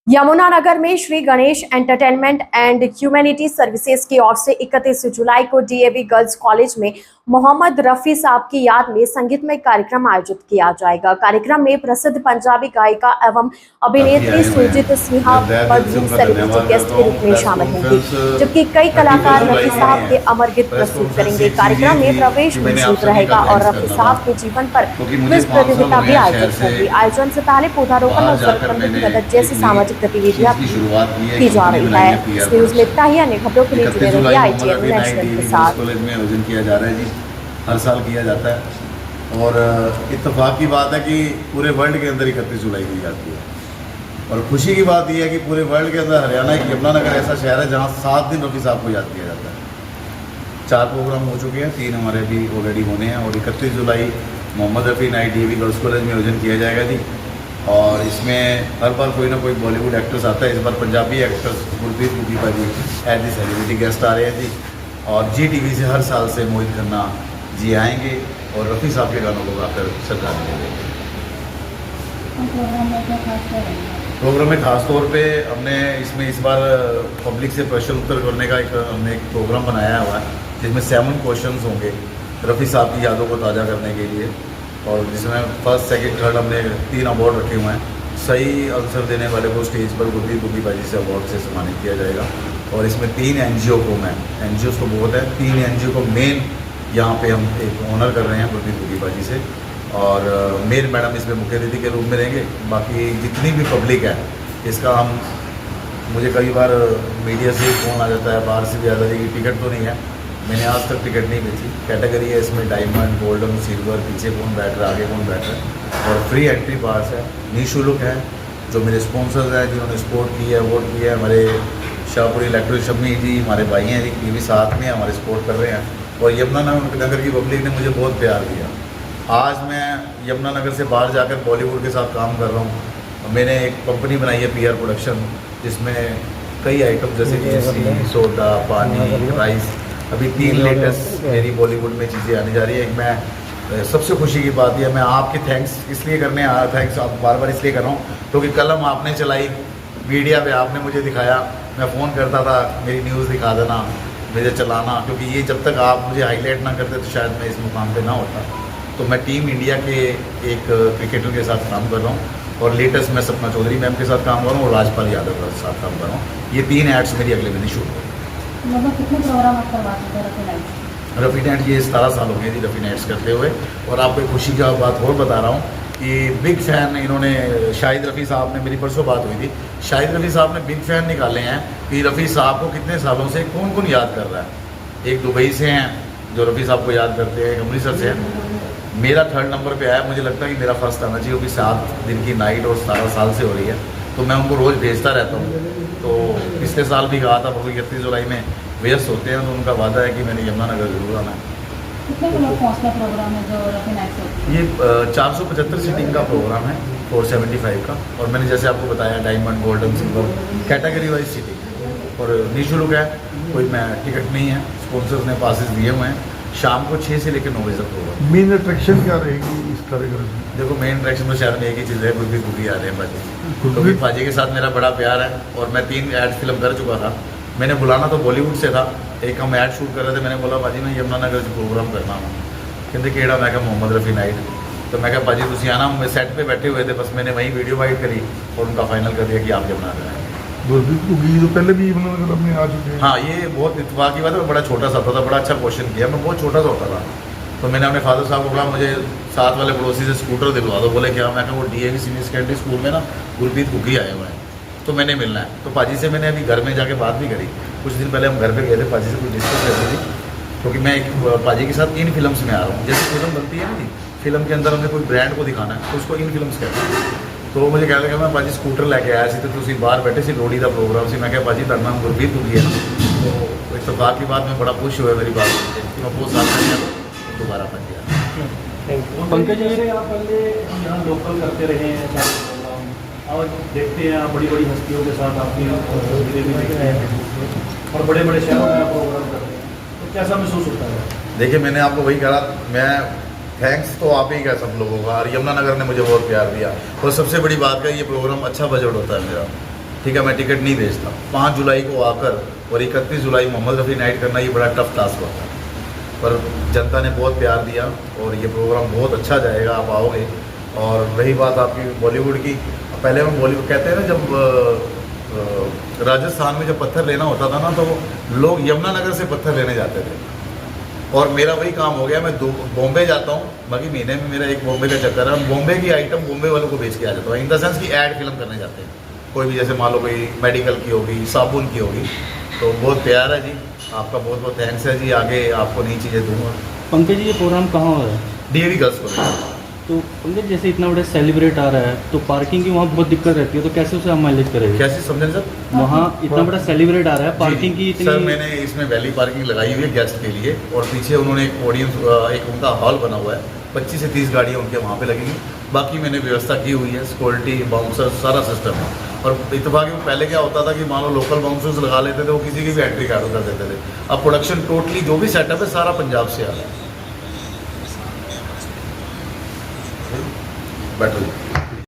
यमुनानगर में Shri Ganesh entertainment and humanity services की ओर से 31 जुलाई को डीएवी गर्ल्स कॉलेज में मोहम्मद रफी साहब की याद में संगीतमय कार्यक्रम आयोजित किया जाएगा। कार्यक्रम में प्रसिद्ध पंजाबी गायिका एवं अभिनेत्री सुरजीत सिन्हा बड़ी सेलिब्रिटी गेस्ट के रूप में शामिल होंगी, जबकि कई कलाकार रफी साहब के अमर गीत प्रस्तुत करेंगे। कार्यक्रम में प्रवेश निःशुल्क रहेगा और रफी साहब के जीवन पर क्विज प्रतियोगिता भी आयोजित होगी। आयोजन से पहले पौधारोपण और जरूरतमंदों की मदद जैसी सामाजिक गतिविधियां की जा रही है। इस न्यूज में इतना ही, अन्य खबरों के लिए जुड़े रहिए IGN नेशनल के साथ। कॉलेज में आयोजन किया जा रहा है जी, हर साल किया जाता है और इत्तेफाक की बात है कि पूरे वर्ल्ड के अंदर 31 जुलाई की जाती है। और खुशी की बात यह है कि पूरे वर्ल्ड के अंदर हरियाणा एक यमुनानगर ऐसा शहर है जहाँ 7 दिन रफी साहब को याद किया जाता है। 4 प्रोग्राम हो चुके हैं, 3 हमारे भी ऑलरेडी होने हैं और 31 जुलाई Mohammed Rafi night DAV girls college में आयोजन किया जाएगा जी। और इसमें हर बार कोई ना कोई बॉलीवुड एक्टर्स आता है। इस बार पंजाबी एक्टर्स गुरप्रीत बुकीपा ji as the celebrity guest आ रहे हैं जी। और GTV से हर साल से मोहित खन्ना जी आएंगे और रफ़ी साहब के गानों को गाकर श्रद्धांजलि देंगे। प्रोग्राम में खास तौर पे हमने इसमें इस बार पब्लिक से प्रश्न उत्तर करने का हमने एक प्रोग्राम बनाया हुआ है, जिसमें 7 क्वेश्चंस होंगे रफ़ी साहब की यादों को ताज़ा करने के लिए। और जिसमें फर्स्ट, सेकंड, थर्ड हमने 3 अवार्ड रखे हुए हैं। सही आंसर देने वाले को स्टेज पर गुरप्रीत बुकीपा जी से अवार्ड से सम्मानित किया जाएगा। और इसमें 3 NGO को NGOs को बहुत है, 3 NGO को मेन यहाँ पे हम एक ऑनर कर रहे हैं गुरप्रीत बुकीपा जी से। और मेयर मैडम इसमें मुख्य अतिथि के रूप में रहेंगे। बाकी जितनी भी पब्लिक है इसका मुझे कई बार मीडिया से फ़ोन आ जाता है, बाहर से भी आता है कि टिकट तो नहीं है। मैंने आज तक टिकट नहीं बेची। कैटेगरी है इसमें डायमंड, गोल्डन, सिल्वर, पीछे कौन बैठ रहा है, आगे कौन बैठ रहा है। और फ्री एंट्री पास है, निःशुल्क है। जो मेरे स्पॉन्सर्स हैं जिन्होंने सपोर्ट किया है, वोट किया है, हमारे शाहपुरी इलेक्ट्रिक शम्मी जी हमारे भाई हैं जी, ये भी साथ में हमारे सपोर्ट कर रहे हैं। और यमुनानगर की पब्लिक ने मुझे बहुत प्यार दिया। आज मैं यमुनानगर से बाहर जाकर बॉलीवुड के साथ काम कर रहा हूँ। मैंने एक कंपनी बनाई है PR प्रोडक्शन, जिसमें कई आइटम जैसे कि सोडा, पानी, राइस, अभी 3 लेटेस्ट मेरी बॉलीवुड में चीज़ें आने जा रही है। एक मैं सबसे खुशी की बात है, मैं आपकी थैंक्स इसलिए करने आया, थैंक्स आप बार बार इसलिए कर रहा हूँ क्योंकि कलम आपने चलाई, मीडिया पे आपने मुझे दिखाया। मैं फ़ोन करता था मेरी न्यूज़ दिखा देना, मुझे चलाना, क्योंकि ये जब तक आप मुझे हाईलाइट ना करते तो शायद मैं इस मुकाम पे ना होता। तो मैं टीम इंडिया के एक क्रिकेटर के साथ काम कर रहा हूँ और लेटेस्ट मैं सपना चौधरी मैम के साथ काम कर रहा हूँ और राजपाल यादव के साथ काम कर रहा हूँ। ये 3 एड्स मेरी अगले महीने शूट हो। कितने प्रोग्राम आप करवाते हैं रफ़ी नाइट? रफ़ी नाइट ये 17 साल हो गए जी रफ़ी नाइट्स करते हुए। और आपको एक खुशी की बात और बता रहा हूँ कि बिग फ़ैन इन्होंने शाहिद रफ़ी साहब ने, मेरी परसों बात हुई थी, शाहिद रफ़ी साहब ने बिग फ़ैन निकाले हैं कि रफ़ी साहब को कितने सालों से कौन कौन याद कर रहा है। एक दुबई से हैं जो रफ़ी साहब को याद करते हैं, एक अमृतसर से हैं। मेरा 3rd नंबर पे आया। मुझे लगता है कि मेरा फर्स्ट आना चाहिए, क्योंकि 7 दिन की नाइट और 17 साल से हो रही है, तो मैं उनको रोज़ भेजता रहता हूँ। तो पिछले साल भी कहा था, 31 जुलाई में व्यस्त होते हैं, तो उनका वादा है कि मैंने यमुनानगर जरूर आना है। कितने लोग पहुँचने प्रोग्राम है जो रफ़ी नाइट से? ये 475 सीटिंग का प्रोग्राम है, 475 का। और मैंने जैसे आपको बताया diamond, golden, silver category wise seating और निःशुल्क है, कोई मैं टिकट नहीं है। स्पॉन्सर्स ने पासेस दिए हुए हैं। शाम को 6 से लेकर 9 बजे तक होगा। मेन अट्रैक्शन क्या रहेगी इस कार्यक्रम में? देखो मेन अट्रैक्शन तो शहर में एक ही चीज़ है, गुरप्रीत बुकी आ रहे हैं भाजी, क्योंकि भाजी के साथ मेरा बड़ा प्यार है। और मैं 3 एड फिल्म कर चुका था। मैंने बुलाना तो बॉलीवुड से था, एक हम ऐड शूट कर रहे थे। मैंने बोला भाजी मैं यमुनानगर से प्रोग्राम करना हूँ, कहते केड़ा, मैं कहा मोहम्मद रफ़ी नाइट। तो मैं कहा भाजी तुम आना, मैं सेट पे बैठे हुए थे, बस मैंने वहीं वीडियो वाइट करी और उनका फाइनल कर दिया कि आप यमुनानगर आए। गुरप्रीत बुकी तो पहले भी यमुनानगर अपने आ चुके हैं। हाँ, ये बहुत इत्तेफाक की बात है। मैं बड़ा छोटा सा था, बड़ा अच्छा क्वेश्चन किया। मैं बहुत छोटा सा होता था, तो मैंने अपने फादर साहब को कहा मुझे साथ वाले पड़ोसी से स्कूटर दिलवा दो। बोले क्या? मैं कहा वो DAV सीनियर सेकेंडरी स्कूल में ना गुरप्रीत बुकी आए हुए हैं, तो मैंने मिलना है। तो पाजी से मैंने अभी घर में जाके बात भी करी। कुछ दिन पहले हम घर पे गए थे, पाजी से कुछ डिस्कस करती थी, क्योंकि मैं एक पाजी के साथ इन फिल्म्स में आ रहा हूँ। जैसे फिल्म बनती है ना जी, फिल्म के अंदर हमें कोई ब्रांड को दिखाना है तो उसको इन फिल्म्स कहते हैं। तो मुझे कह लगा मैं पाजी स्कूटर लेके आया सी, तो तुम बाहर बैठे सी, लोहड़ी का प्रोग्राम से। मैं क्या पाजी तेरा नाम गुरप्रीत बुकी है ना? तो इत्तेफाक की बात में बड़ा खुश हुआ मेरी बात, मैं बहुत साथ किया तो दोबारा बन गया। पंकज जी, आप पहले यहाँ लोकल करते रहे हैं और देखते हैं बड़ी बड़ी हस्तियों के साथ आपकी तस्वीरें भी देखते हैं और बड़े बड़े शहरों में आप प्रोग्राम करते हैं, तो कैसा महसूस होता है? देखिए मैंने आपको वही कहा, मैं थैंक्स तो आप ही का सब लोगों का, और यमुनानगर ने मुझे बहुत प्यार दिया। और सबसे बड़ी बात है ये प्रोग्राम अच्छा बजट होता है मेरा, ठीक है, मैं टिकट नहीं बेचता। 5 जुलाई को आकर और 31 जुलाई मोहम्मद रफ़ी नाइट करना ये बड़ा टफ टास्क होता है, पर जनता ने बहुत प्यार दिया और ये प्रोग्राम बहुत अच्छा जाएगा, आप आओगे। और रही बात आपकी बॉलीवुड की, पहले हम बॉलीवुड कहते हैं ना, जब राजस्थान में जब पत्थर लेना होता था ना, तो लोग यमुनानगर से पत्थर लेने जाते थे, और मेरा वही काम हो गया। मैं बॉम्बे जाता हूँ, बाकी महीने में मेरा एक बॉम्बे का चक्कर है। बॉम्बे की आइटम बॉम्बे वालों को बेच के आ जाता हूँ, इन द सेंस की ऐड फिल्म करने जाते हैं। कोई भी, जैसे मान लो कोई मेडिकल की होगी, साबुन की होगी, तो बहुत प्यार है जी, आपका बहुत बहुत थैंक्स है जी। आगे आपको नई चीज़ें दूँगा। पंकज जी, ये प्रोग्राम कहाँ हो रहा है? DAV girls college. तो पंकज, जैसे इतना बड़ा सेलिब्रेट आ रहा है, तो पार्किंग की वहाँ बहुत दिक्कत रहती है, तो कैसे उसे आप मैनेज करेंगे? कैसे समझें सर? वहाँ इतना बड़ा सेलिब्रेट आ रहा है, पार्किंग की सर, इतनी। मैंने इसमें वैली पार्किंग लगाई हुई है गेस्ट के लिए, और पीछे उन्होंने एक ऑडियंस, एक उनका हॉल बना हुआ है, 25 से 30 गाड़ियाँ उनके वहाँ पे लगेंगी। बाकी मैंने व्यवस्था की हुई है, सिक्योरिटी, बाउंसर, सारा सिस्टम है। और इत्तेफाक पहले क्या होता था कि मान लो लोकल बाउंसर्स लगा लेते थे, वो किसी की भी एंट्री कार्ड कर देते थे। अब प्रोडक्शन टोटली जो भी सेटअप है सारा पंजाब से आ रहा है। बैठो जी।